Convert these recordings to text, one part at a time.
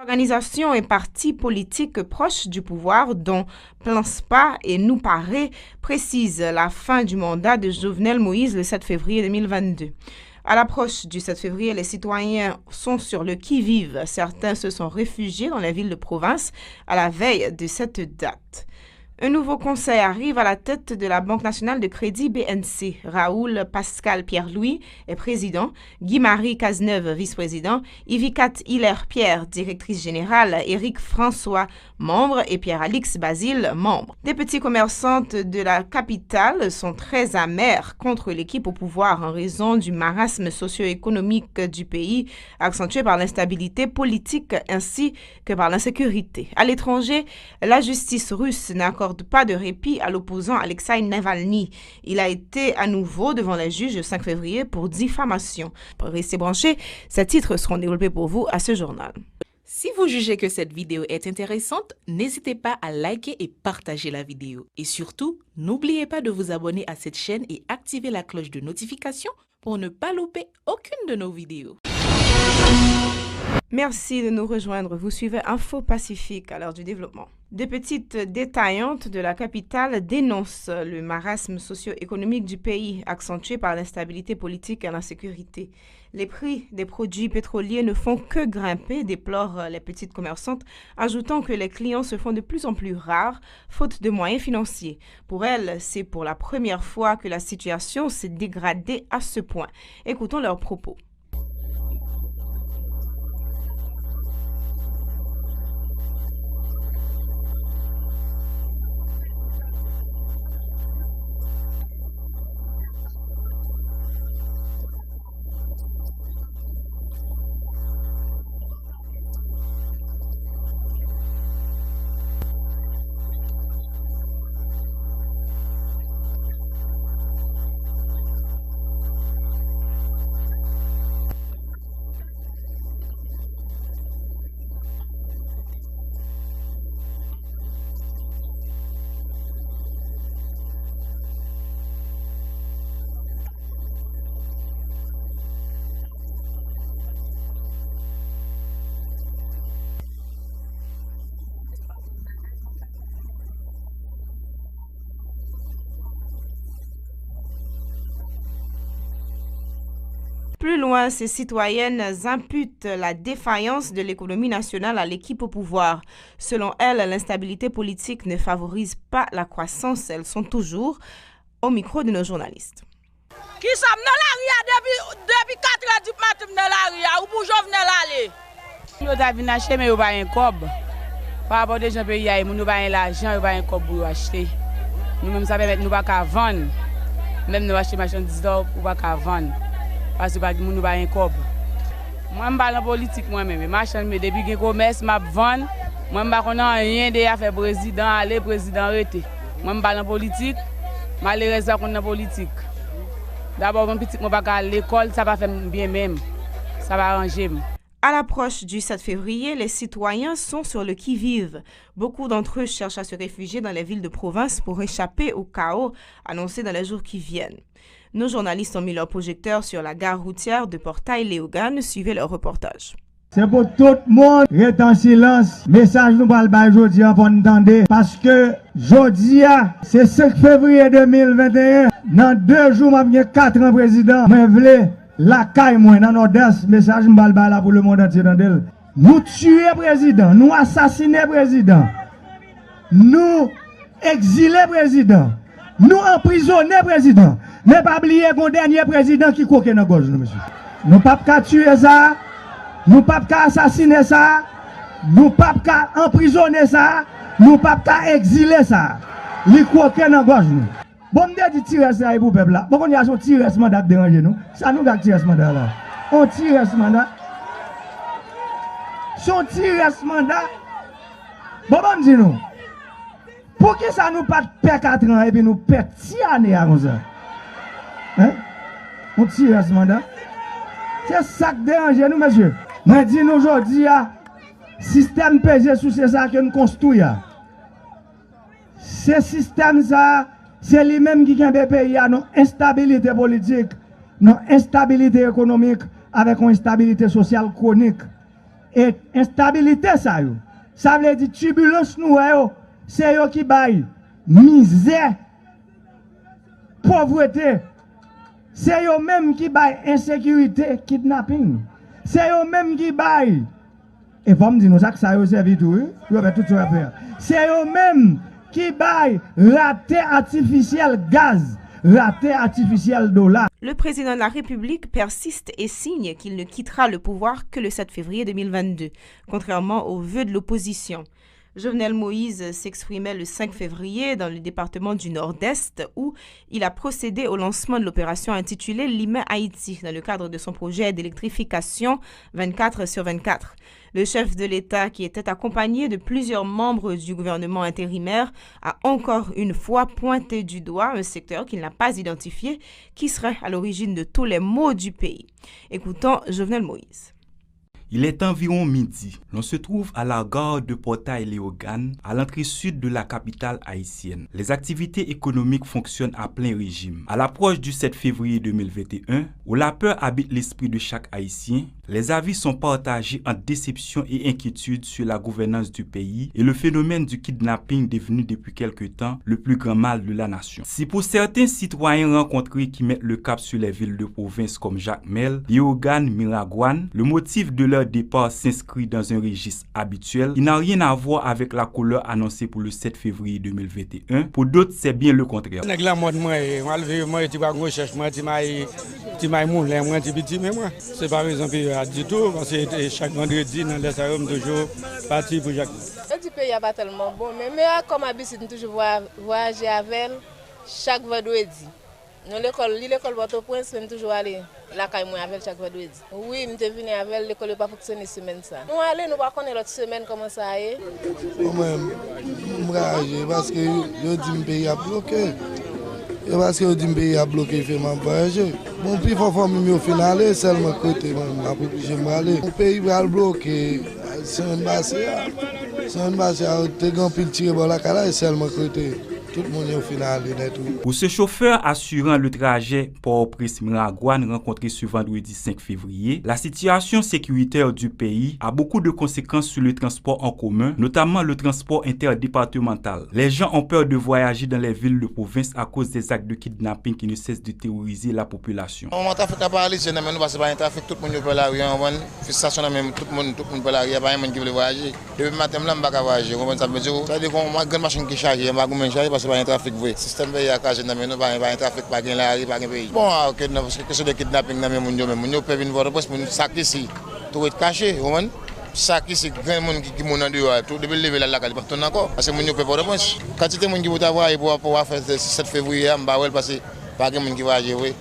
Organisations et partis politiques proches du pouvoir, dont Plan SPA et Nous Paraît, précisent la fin du mandat de Jovenel Moïse le 7 février 2022. À l'approche du 7 février, les citoyens sont sur le qui-vive. Certains se sont réfugiés dans les villes de province à la veille de cette date. Un nouveau conseil arrive à la tête de la Banque nationale de crédit BNC. Raoul Pascal Pierre-Louis est président, Guy-Marie Cazeneuve vice-président, Yvicat Hilaire-Pierre directrice générale, Éric François membre et Pierre-Alix Basile membre. Des petits commerçantes de la capitale sont très amers contre l'équipe au pouvoir en raison du marasme socio-économique du pays, accentué par l'instabilité politique ainsi que par l'insécurité. À l'étranger, la justice russe n'accorde pas de répit à l'opposant Alexei Navalny. Il a été à nouveau devant les juges le 5 février pour diffamation. Restez branchés, ces titres seront développés pour vous à ce journal. Si vous jugez que cette vidéo est intéressante, n'hésitez pas à liker et partager la vidéo. Et surtout, n'oubliez pas de vous abonner à cette chaîne et activer la cloche de notification pour ne pas louper aucune de nos vidéos. Merci de nous rejoindre. Vous suivez Info Pacifique à l'heure du développement. Des petites détaillantes de la capitale dénoncent le marasme socio-économique du pays, accentué par l'instabilité politique et l'insécurité. Les prix des produits pétroliers ne font que grimper, déplorent les petites commerçantes, ajoutant que les clients se font de plus en plus rares, faute de moyens financiers. Pour elles, c'est pour la première fois que la situation s'est dégradée à ce point. Écoutons leurs propos. Plus loin, ces citoyennes imputent la défaillance de l'économie nationale à l'équipe au pouvoir. Selon elles, l'instabilité politique ne favorise pas la croissance. Elles sont toujours au micro de nos journalistes. Qui sommes dans la rue depuis 4 heures du matin dans la rue ou pour Jovenel aller? Nous avons acheté mais nous pas un cob. Par rapport aux gens pays nous pas l'argent, nous pas un cob pour acheter. Nous même ça permet nous pas qu'à vendre. Même nous acheter marchandises d'or ou pas qu'à vendre. Parce que nous pas un cob. Moi je parle en politique moi même, marchand mais depuis que commerce m'a vendre, moi je pas connait rien de affaire président aller président arrêter. Moi je parle en politique, malheureusement qu'on en politique. D'abord mon petit moi pas à l'école, ça va faire bien même. Ça va arranger. À l'approche du 7 février, les citoyens sont sur le qui-vive. Beaucoup d'entre eux cherchent à se réfugier dans les villes de province pour échapper au chaos annoncé dans les jours qui viennent. Nos journalistes ont mis leur projecteur sur la gare routière de Portail-Léogane. Suivez leur reportage. C'est pour tout le monde rester en silence. Message nous parle pas aujourd'hui pour entendre. Parce que aujourd'hui, c'est 5 février 2021. Dans 2 jours, je vais 4 ans président. Je veux la caille moi dans Nord-Est. Message nous parle pas là pour le monde entier. Nous tuer président. Nous assassiner président. Nous exiler président. Nous emprisonner président. Mais pas oublier qu'on dernier président qui coque dans gauche, monsieur. Nous pas qu'à tuer ça. Nous pas qu'à assassiner ça. Nous pas qu'à emprisonner ça. Nous pas qu'à exiler ça. Li coque dans gauche nous. Bon me dit tirer ça pour peuple là. Bon on y a son tirer ce mandat déranger nous. Ça nous gars tirer ce mandat là. On tire ce mandat. Son tirer ce mandat. Bon me dit nous. Pour que ça nous pas perdre 4 ans et puis nous perdre 6 années comme ça. Hein? On tire ce mandat. C'est ça qui dérange nous, monsieur. Moi, je dis nous aujourd'hui, système pesé sous ça que nous construisons. Ce système, ça, c'est lui-même qui a des pays à nos instabilité politique, nos instabilité économique, avec une instabilité sociale chronique. Et instabilité ça yo. Ça veut dire turbulence nous yo, c'est yo qui bail misère, pauvreté. C'est yo même qui bail insécurité, kidnapping. C'est eux même qui baillent. Et vous me dites, nous, ça a servi tout, vous avez tout ça faire. C'est eux même qui baillent raté artificiel gaz, raté artificiel dollar. Le président de la République persiste et signe qu'il ne quittera le pouvoir que le 7 février 2022, contrairement aux vœux de l'opposition. Jovenel Moïse s'exprimait le 5 février dans le département du Nord-Est où il a procédé au lancement de l'opération intitulée Limay Haïti dans le cadre de son projet d'électrification 24/24. Le chef de l'État, qui était accompagné de plusieurs membres du gouvernement intérimaire, a encore une fois pointé du doigt un secteur qu'il n'a pas identifié qui serait à l'origine de tous les maux du pays. Écoutons Jovenel Moïse. Il est environ midi. L'on se trouve à la gare de Portail-Léogane, à l'entrée sud de la capitale haïtienne. Les activités économiques fonctionnent à plein régime. À l'approche du 7 février 2021, où la peur habite l'esprit de chaque Haïtien, les avis sont partagés entre déception et inquiétude sur la gouvernance du pays et le phénomène du kidnapping devenu depuis quelque temps le plus grand mal de la nation. Si pour certains citoyens rencontrés qui mettent le cap sur les villes de province comme Jacmel, Léogane, Miragouane, le motif de leur départ s'inscrit dans un registre habituel, il n'a rien à voir avec la couleur annoncée pour le 7 février 2021. Pour d'autres, c'est bien le contraire. C'est par exemple du tout, parce que chaque vendredi, dans les salons, toujours parti pour Jacques. Le pays n'est pas tellement bon, mais comme habitude, nous toujours voyager avec elle chaque vendredi. Nous l'école Port-au-Prince, nous toujours aller la caille avec chaque vendredi. Oui, nous sommes venus avec l'école n'a pas fonctionné semaine ça. Nous allons, nous pas connaître l'autre semaine comment ça est. Moi-même, je suis parce que je dis que le pays a bloqué. Et parce que le pays a bloqué, il fait mon voyager. Mon pays faut faire mieux au final, seulement côté, je vais aller. Mon pays va bloquer, c'est un bassin. C'est un bassin, tu as un pile tiré par la cala, seulement côté. Tout le monde est au final. Pour ce chauffeur assurant le trajet Port-au-Prince-Miragouane rencontré ce vendredi 5 février, la situation sécuritaire du pays a beaucoup de conséquences sur le transport en commun, notamment le transport interdépartemental. Les gens ont peur de voyager dans les villes de province à cause des actes de kidnapping qui ne cessent de terroriser la population. On va faire parler, tout le monde peut la rue, tout le monde peut la rue, il n'y a pas de monde qui veut voyager. Depuis le matin, je ne peux pas voyager. Ça veut dire qu'on a une grande machine qui charge, parce pas un trafic vrai. Système pays a casé dans nous pas un trafic pas gain la rue pas gain pays. Bon OK parce que question de kidnapping dans moun yo peut venir voir parce que sac ici tout est caché, vous voyez. Sac ici grand monde qui moun en dehors tout depuis lever la carte partout encore parce que moun yo peut voir réponse. Quantité monde qui veut avoir pour faire 7 février en bas parce que pas gain monde qui va jouer.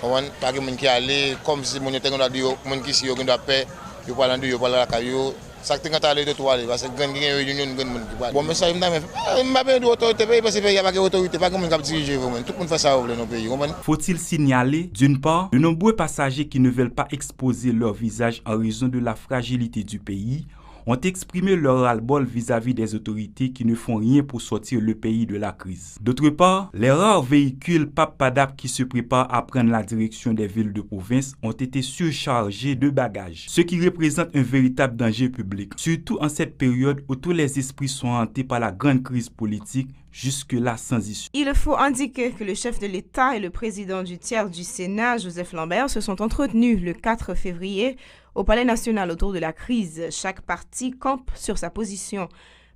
Vous voyez pas gain monde qui aller comme si moun yo te dans dehors monde qui si yo doit paix, yo parlant de yo parler la caillou. Ça que tu as allé de toi parce que grand réunion grand monde qui bon mais ça il m'a pas de autorité parce que il y a pas d'autorité pas comme diriger vraiment tout le monde fait ça dans nos pays. Faut-il signaler d'une part de nombreux passagers qui ne veulent pas exposer leur visage en raison de la fragilité du pays ont exprimé leur ras-le-bol vis-à-vis des autorités qui ne font rien pour sortir le pays de la crise. D'autre part, les rares véhicules PAP-PADAP qui se préparent à prendre la direction des villes de province ont été surchargés de bagages, ce qui représente un véritable danger public, surtout en cette période où tous les esprits sont hantés par la grande crise politique jusque-là sans issue. Il faut indiquer que le chef de l'État et le président du tiers du Sénat, Joseph Lambert, se sont entretenus le 4 février au Palais national autour de la crise. Chaque parti campe sur sa position.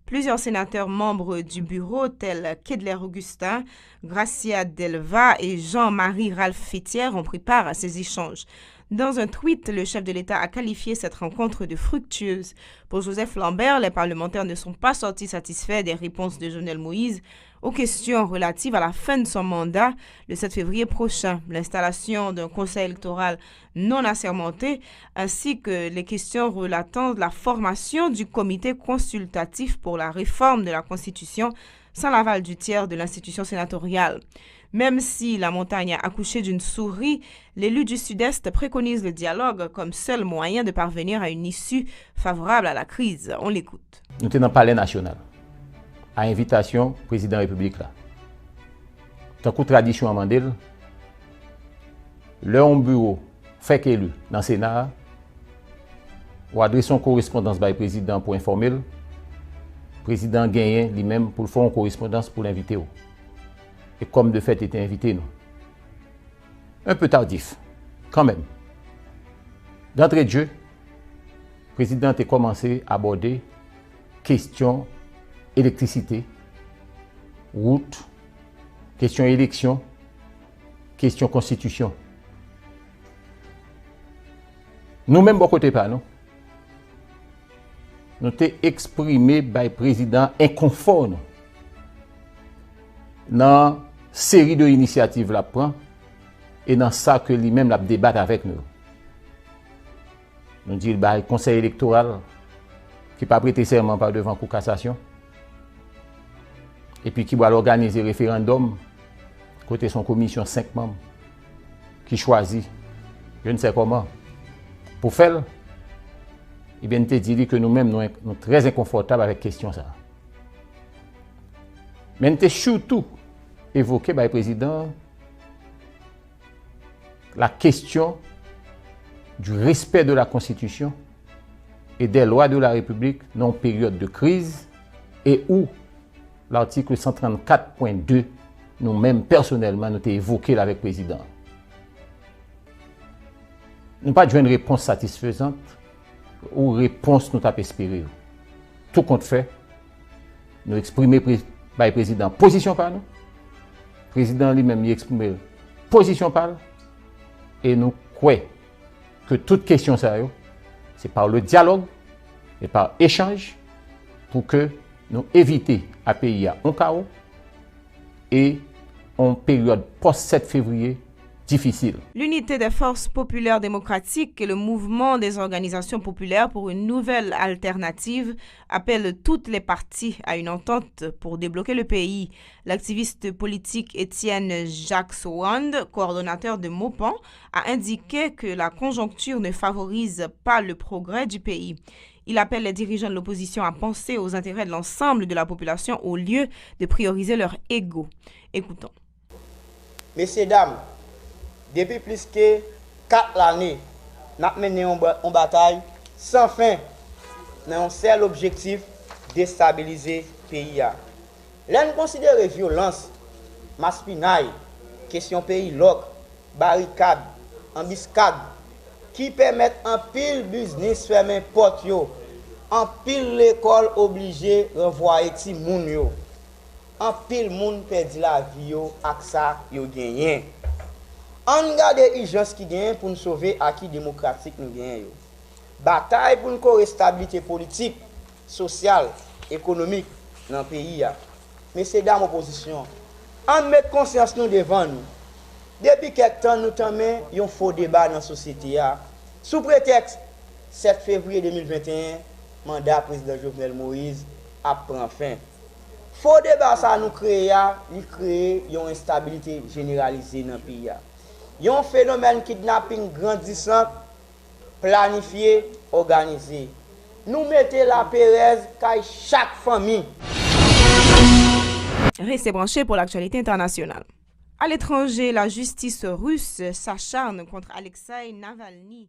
Plusieurs sénateurs membres du bureau, tels Kedler Augustin, Gracia Delva et Jean-Marie Ralph Fétière, ont pris part à ces échanges. Dans un tweet, le chef de l'État a qualifié cette rencontre de fructueuse. Pour Joseph Lambert, les parlementaires ne sont pas sortis satisfaits des réponses de Jovenel Moïse aux questions relatives à la fin de son mandat le 7 février prochain, l'installation d'un conseil électoral non assermenté, ainsi que les questions relatant de la formation du comité consultatif pour la réforme de la Constitution sans l'aval du tiers de l'institution sénatoriale. Même si la montagne a accouché d'une souris, l'élu du Sud-Est préconise le dialogue comme seul moyen de parvenir à une issue favorable à la crise. On l'écoute. Nous sommes dans le palais national, à invitation du président de la République. Tant que tradition à Mandel, le bureau fait qu'élu dans le Sénat, ou adressons correspondance par le président pour informer le président gagné lui-même pour faire une correspondance pour l'inviter. Et comme de fait était invité, nous. Un peu tardif, quand même. D'entrée de jeu, le président a commencé à aborder questions électricité, route, questions élection, questions constitution. Nous-mêmes, bon côté pas, non? Nous avons exprimé par le président inconfort dans la série d'initiatives la prend et dans ça que lui-même la débat avec nous. Nous disons le conseil électoral qui n'a pas prêté serment par devant la cassation et puis qui va organiser référendum côté son commission 5 membres qui choisit, je ne sais comment, pour faire. Eh bien, nous te dit que nous-mêmes, nous sommes très inconfortables avec la question. Ça. Mais nous avons surtout évoqué par le président la question du respect de la Constitution et des lois de la République dans une période de crise et où l'article 134.2, nous-mêmes personnellement, nous avons évoqué avec le président. Nous n'avons pas eu une réponse satisfaisante ou réponse nous avons espéré. Tout compte fait, nous exprimons par le président position par nous. Le président lui-même exprimé position par nous. Et nous croyons que toute question sérieuse, c'est par le dialogue et par échange pour que nous évitions à pays à un chaos et en période post-7 février difficile. L'unité des forces populaires démocratiques et le mouvement des organisations populaires pour une nouvelle alternative appellent toutes les parties à une entente pour débloquer le pays. L'activiste politique Étienne Jacques Sowand, coordonnateur de Mopan, a indiqué que la conjoncture ne favorise pas le progrès du pays. Il appelle les dirigeants de l'opposition à penser aux intérêts de l'ensemble de la population au lieu de prioriser leur ego. Écoutons. Messieurs, dames, depuis plus que 4 années, nous avons mené une bataille sans fin dans un seul objectif, déstabiliser le pays. Là, nous considérons violence, maspinaille, question pays loc, barricade, embuscade, qui permettent un pile business fermer porte, un pile l'école obligé de renvoyer ti moun yo. Un pile moun perdu la vie avec ça yo gagné. On garde l'urgence qui gagne pour nous sauver l'acquis démocratique nous gagne. Bataille pour une stabilité politique, sociale, économique dans le pays. Messieurs, dames, opposition, on met conscience nous devant nous. Depuis quelque temps, nous avons un faux débat dans la société. Sous prétexte 7 février 2021, mandat président Jovenel Moïse a pris fin. Faux débat, ça nous crée une instabilité généralisée dans le pays. Il y a un phénomène kidnapping grandissant, planifié, organisé. Nous mettons la Pérez qu'à chaque famille. Restez branchés pour l'actualité internationale. À l'étranger, la justice russe s'acharne contre Alexeï Navalny.